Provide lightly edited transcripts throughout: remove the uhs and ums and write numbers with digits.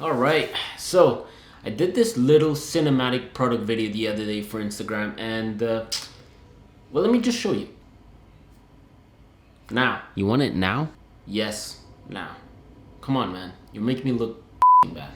Alright, so I did this little cinematic product video the other day for Instagram, and well, let me just show you. Now. You want it now? Yes, now. Come on, man. You're making me look bad.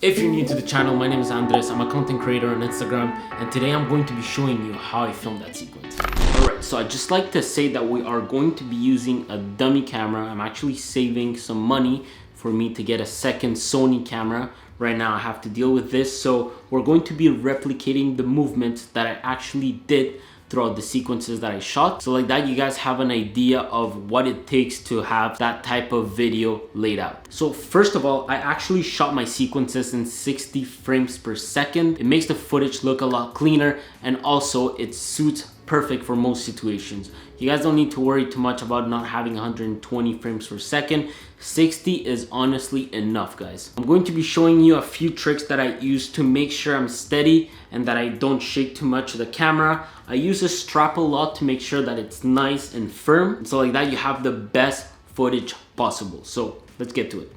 If you're new to the channel, my name is Andres. I'm a content creator on Instagram, and today I'm going to be showing you how I filmed that sequence. Alright, so I'd just like to say that we are going to be using a dummy camera. I'm actually saving some money for me to get a second Sony camera. Right now I have to deal with this, so we're going to be replicating the movements that I actually did throughout the sequences that I shot. So like that, you guys have an idea of what it takes to have that type of video laid out. So first of all, I actually shot my sequences in 60 frames per second. It makes the footage look a lot cleaner, and also it suits perfect for most situations. You guys don't need to worry too much about not having 120 frames per second. 60 is honestly enough, guys. I'm going to be showing you a few tricks that I use to make sure I'm steady and that I don't shake too much of the camera. I use a strap a lot to make sure that it's nice and firm. So like that, you have the best footage possible. So let's get to it.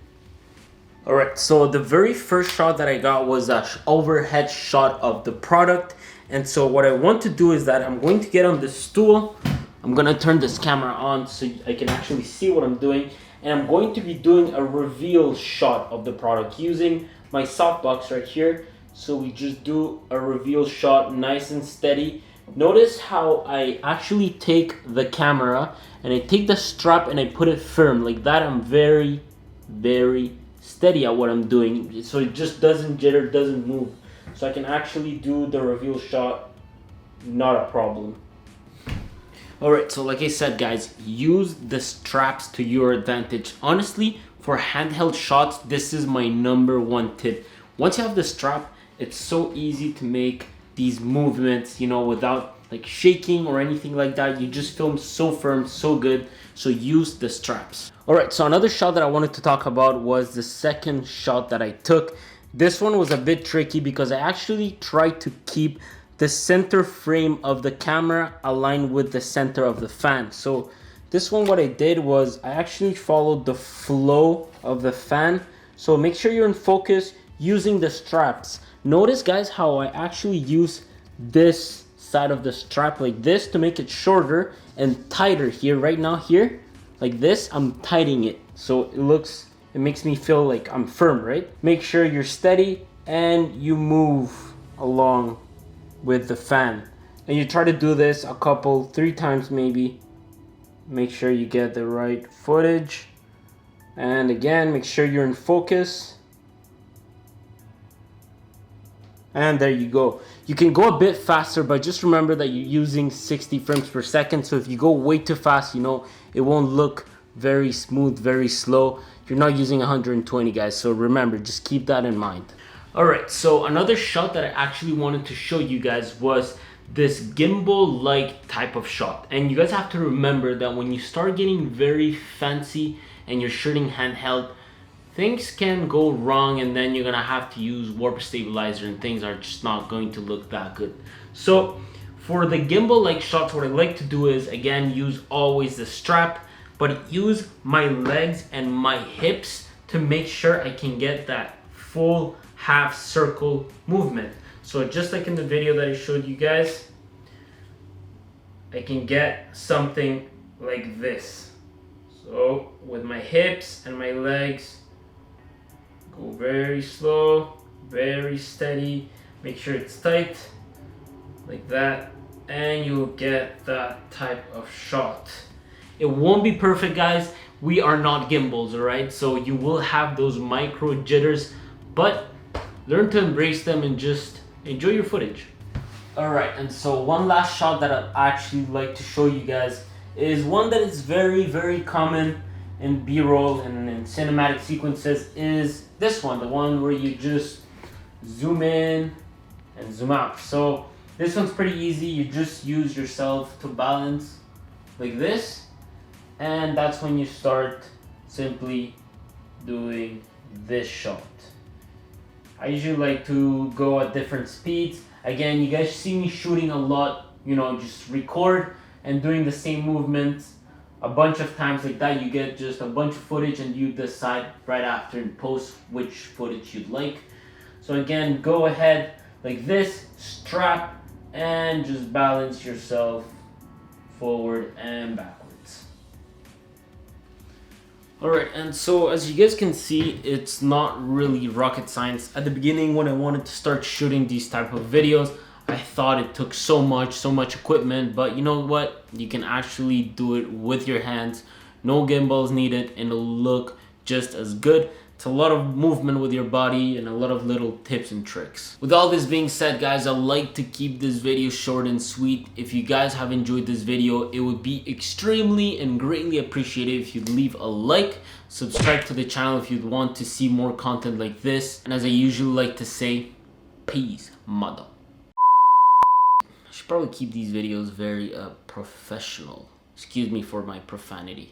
Alright, so the very first shot that I got was an overhead shot of the product. And so what I want to do is that I'm going to get on this stool. I'm going to turn this camera on so I can actually see what I'm doing. And I'm going to be doing a reveal shot of the product using my softbox right here. So we just do a reveal shot, nice and steady. Notice how I actually take the camera and I take the strap and I put it firm. Like that, I'm very, very steady at what I'm doing. So it just doesn't jitter, doesn't move. So I can actually do the reveal shot, not a problem. Alright, so like I said, guys, use the straps to your advantage. Honestly, for handheld shots, this is my #1 tip. Once you have the strap, it's so easy to make these movements, you know, without like shaking or anything like that. You just film so firm, so good. So use the straps. Alright, so another shot that I wanted to talk about was the second shot that I took. This one was a bit tricky because I actually tried to keep the center frame of the camera aligned with the center of the fan. So this one, what I did was I actually followed the flow of the fan. So make sure you're in focus using the straps. Notice, guys, how I actually use this side of the strap like this to make it shorter and tighter here. Right now here, like this, I'm tightening it. So it makes me feel like I'm firm, right? Make sure you're steady and you move along with the fan. And you try to do this a couple, 3 times maybe. Make sure you get the right footage. And again, make sure you're in focus. And there you go. You can go a bit faster, but just remember that you're using 60 frames per second. So if you go way too fast, you know, it won't look very smooth, very slow. You're not using 120, guys. So remember, just keep that in mind. Alright, so another shot that I actually wanted to show you guys was this gimbal-like type of shot. And you guys have to remember that when you start getting very fancy and you're shooting handheld, things can go wrong, and then you're gonna have to use warp stabilizer and things are just not going to look that good. So for the gimbal-like shots, what I like to do is, again, use always the strap, but use my legs and my hips to make sure I can get that full half circle movement. So just like in the video that I showed you guys, I can get something like this. So with my hips and my legs, go very slow, very steady, make sure it's tight, like that, and you'll get that type of shot. It won't be perfect, guys. We are not gimbals, alright? So you will have those micro jitters, but learn to embrace them and just enjoy your footage. Alright, and so one last shot that I'd actually like to show you guys is one that is very, very common in B-roll and in cinematic sequences is this one, the one where you just zoom in and zoom out. So this one's pretty easy. You just use yourself to balance like this, and that's when you start simply doing this shot. I usually like to go at different speeds. Again, you guys see me shooting a lot, you know, just record and doing the same movements a bunch of times like that. You get just a bunch of footage and you decide right after in post which footage you'd like. So again, go ahead like this, strap, and just balance yourself forward and backwards. Alright, and so as you guys can see, it's not really rocket science. At the beginning, when I wanted to start shooting these type of videos, I thought it took so much equipment, but you know what? You can actually do it with your hands. No gimbals needed, and it'll look just as good. It's a lot of movement with your body and a lot of little tips and tricks. With all this being said, guys, I'd like to keep this video short and sweet. If you guys have enjoyed this video, it would be extremely and greatly appreciated if you'd leave a like, subscribe to the channel if you'd want to see more content like this, and as I usually like to say, peace, mother. I should probably keep these videos very professional. Excuse me for my profanity.